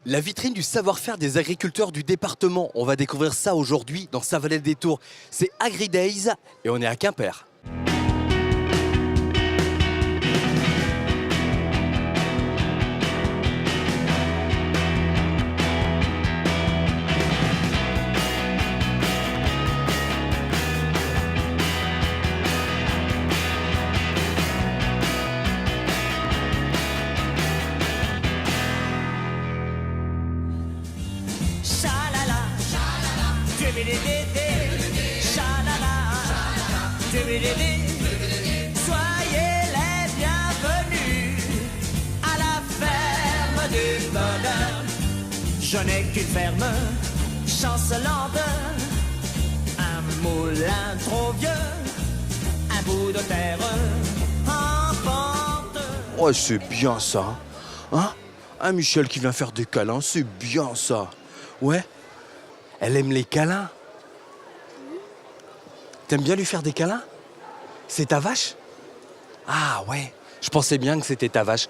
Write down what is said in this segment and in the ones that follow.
La vitrine du savoir-faire des agriculteurs du département. On va découvrir ça aujourd'hui dans Sa-Vallée-des-Tours. C'est Agri-Days et on est à Quimper. Shalala, dubidididi, shalala, dubididi. Soyez les bienvenus à la ferme du bonheur. Je n'ai qu'une ferme chancelante, un moulin trop vieux, un bout de terre en pente. Oh, c'est bien ça. Hein? Un Michel qui vient faire des câlins, c'est bien ça. Ouais. Elle aime les câlins. T'aimes bien lui faire des câlins? C'est ta vache? Ah ouais, je pensais bien que c'était ta vache.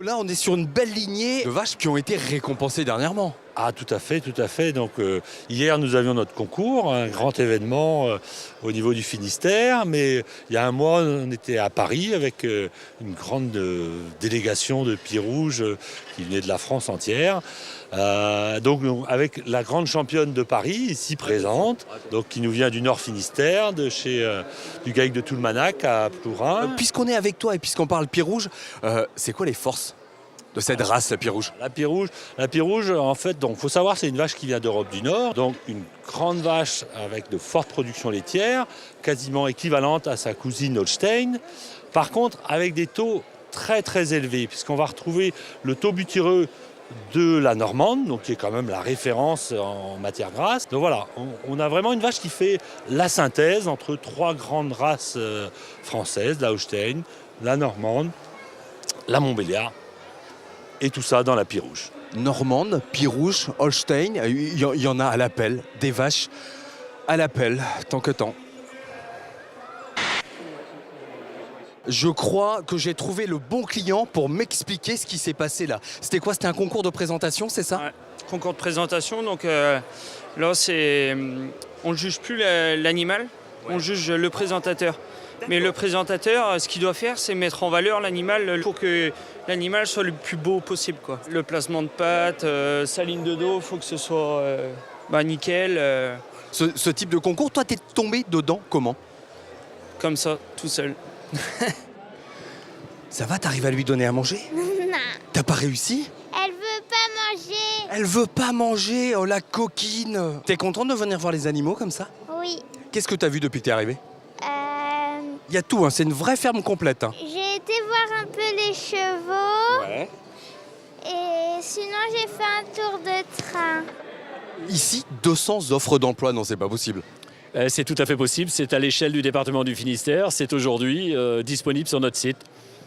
Là, on est sur une belle lignée de vaches qui ont été récompensées dernièrement. Ah, tout à fait, tout à fait. Donc, hier, nous avions notre concours, un grand événement au niveau du Finistère. Mais il y a un mois, on était à Paris avec une grande délégation de pieds rouges qui venait de la France entière. Donc, avec la grande championne de Paris, ici présente, donc, qui nous vient du Nord Finistère, de chez du GAEC de Toulmanac à Plourin. Puisqu'on est avec toi et puisqu'on parle pied rouge, c'est quoi les forces de cette race, la pied rouge? La pied rouge, en fait, donc faut savoir, c'est une vache qui vient d'Europe du Nord, donc une grande vache avec de fortes productions laitières, quasiment équivalente à sa cousine Holstein. Par contre, avec des taux très très élevés, puisqu'on va retrouver le taux butyreux de la Normande, donc qui est quand même la référence en matière grasse. Donc voilà, on a vraiment une vache qui fait la synthèse entre trois grandes races françaises, la Holstein, la Normande, la Montbéliard, et tout ça dans la pied rouge. Normande, pied rouge, Holstein, il y en a à l'appel, des vaches à l'appel, tant que tant. Je crois que j'ai trouvé le bon client pour m'expliquer ce qui s'est passé là. C'était quoi? C'était un concours de présentation, c'est ça? Ouais, concours de présentation, donc là c'est, on ne juge plus l'animal, on juge le présentateur. Mais le présentateur, ce qu'il doit faire, c'est mettre en valeur l'animal pour que l'animal soit le plus beau possible, quoi. Le placement de pattes, sa ligne de dos, il faut que ce soit nickel. Ce type de concours, toi t'es tombé dedans comment? Comme ça, tout seul. Ça va, t'arrives à lui donner à manger? Non, T'as pas réussi? elle veut pas manger. Elle veut pas manger, oh la coquine! T'es contente de venir voir les animaux comme ça? Oui. Qu'est-ce que t'as vu depuis que t'es arrivé? Euh, Il y a tout, hein, c'est une vraie ferme complète. Hein. j'ai été voir un peu les chevaux. Ouais. Et sinon, j'ai fait un tour de train. Ici, 200 offres d'emploi, non c'est pas possible. C'est tout à fait possible, c'est à l'échelle du département du Finistère, c'est aujourd'hui disponible sur notre site.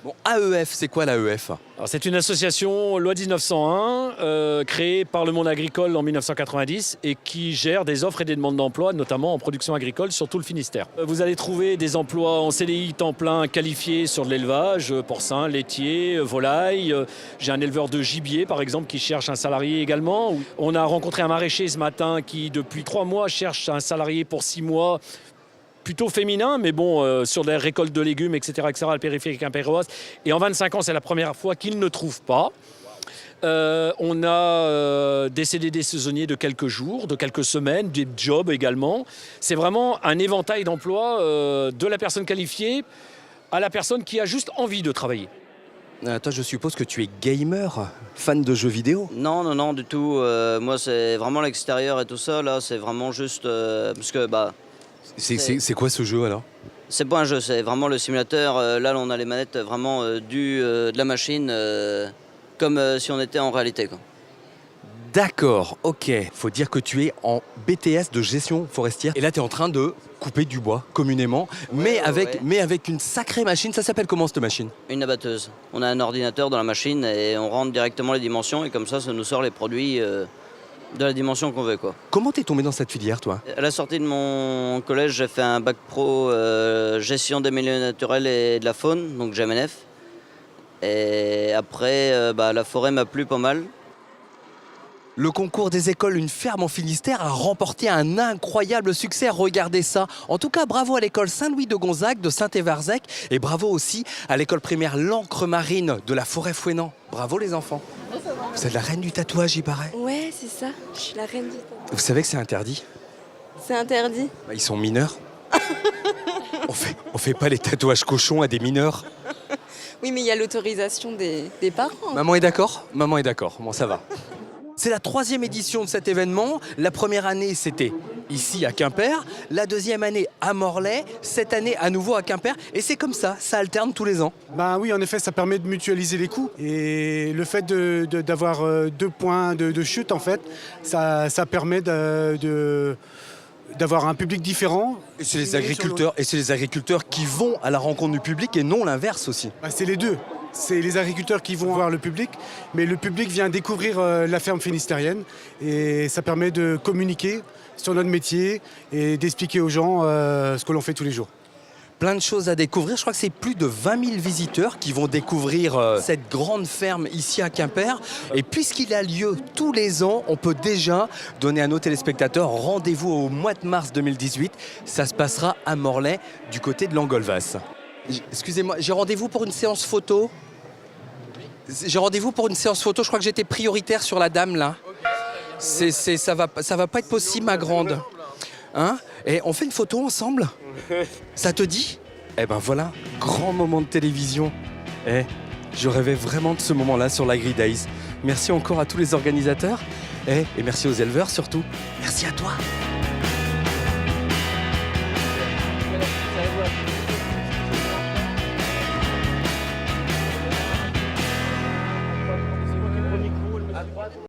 Bon, AEF, c'est quoi l'AEF? Alors, c'est une association loi 1901 créée par le monde agricole en 1990 et qui gère des offres et des demandes d'emploi, notamment en production agricole sur tout le Finistère. Vous allez trouver des emplois en CDI temps plein qualifiés sur de l'élevage, porcin, laitier, volaille. J'ai un éleveur de gibier par exemple qui cherche un salarié également. On a rencontré un maraîcher ce matin qui depuis 3 mois cherche un salarié pour 6 mois. Plutôt féminin, mais bon, sur des récoltes de légumes, etc., à la périphérie quimpéroise. Et en 25 ans, c'est la première fois qu'ils ne trouvent pas. On a des CDD saisonniers de quelques jours, de quelques semaines, des jobs également. C'est vraiment un éventail d'emplois de la personne qualifiée à la personne qui a juste envie de travailler. Toi, je suppose que tu es gamer, fan de jeux vidéo. Non, non, non, du tout. Moi, c'est vraiment l'extérieur et tout ça. Là, c'est vraiment juste... parce que, C'est quoi ce jeu alors? c'est pas un jeu, c'est vraiment le simulateur. Là, on a les manettes vraiment de la machine, comme si on était en réalité, quoi. D'accord, ok. Faut dire que tu es en BTS de gestion forestière. Et là, tu es en train de couper du bois communément, mais avec une sacrée machine. Ça s'appelle comment cette machine? Une abatteuse. On a un ordinateur dans la machine et on rentre directement les dimensions et comme ça nous sort les produits de la dimension qu'on veut, quoi. Comment t'es tombé dans cette filière, toi? À la sortie de mon collège, j'ai fait un bac pro gestion des milieux naturels et de la faune, donc GMNF. Et après, la forêt m'a plu pas mal. Le concours des écoles Une ferme en Finistère a remporté un incroyable succès. Regardez ça. En tout cas, bravo à l'école Saint-Louis de Gonzague de Saint-Évarzec et bravo aussi à l'école primaire L'Ancre Marine de la Forêt-Fouesnant. Bravo les enfants. Vous êtes la reine du tatouage, il paraît. Ouais, c'est ça. Je suis la reine du tatouage. Vous savez que c'est interdit? C'est interdit. Ils sont mineurs. On fait pas les tatouages cochons à des mineurs. Oui, mais il y a l'autorisation des parents. Maman est d'accord? Maman est d'accord. Bon, ça va. C'est la 3e édition de cet événement. La première année, c'était ici à Quimper. La deuxième année à Morlaix. Cette année, à nouveau à Quimper. Et c'est comme ça alterne tous les ans. Ben oui, en effet, ça permet de mutualiser les coûts. Et le fait d'avoir 2 points de chute, en fait, ça permet d'avoir un public différent. Et c'est les agriculteurs qui vont à la rencontre du public et non l'inverse aussi. Ben, c'est les deux. C'est les agriculteurs qui vont voir le public, mais le public vient découvrir la ferme finistérienne et ça permet de communiquer sur notre métier et d'expliquer aux gens ce que l'on fait tous les jours. Plein de choses à découvrir. Je crois que c'est plus de 20 000 visiteurs qui vont découvrir cette grande ferme ici à Quimper. Et puisqu'il a lieu tous les ans, on peut déjà donner à nos téléspectateurs rendez-vous au mois de mars 2018. Ça se passera à Morlaix, du côté de Langolvas. Excusez-moi, j'ai rendez-vous pour une séance photo. Je crois que j'étais prioritaire sur la dame là. Ça va pas être possible, ma grande. Hein? Et on fait une photo ensemble? Ça te dit? Eh ben voilà, grand moment de télévision. Je rêvais vraiment de ce moment-là sur l'Agri Days. Merci encore à tous les organisateurs. Et merci aux éleveurs surtout. Merci à toi.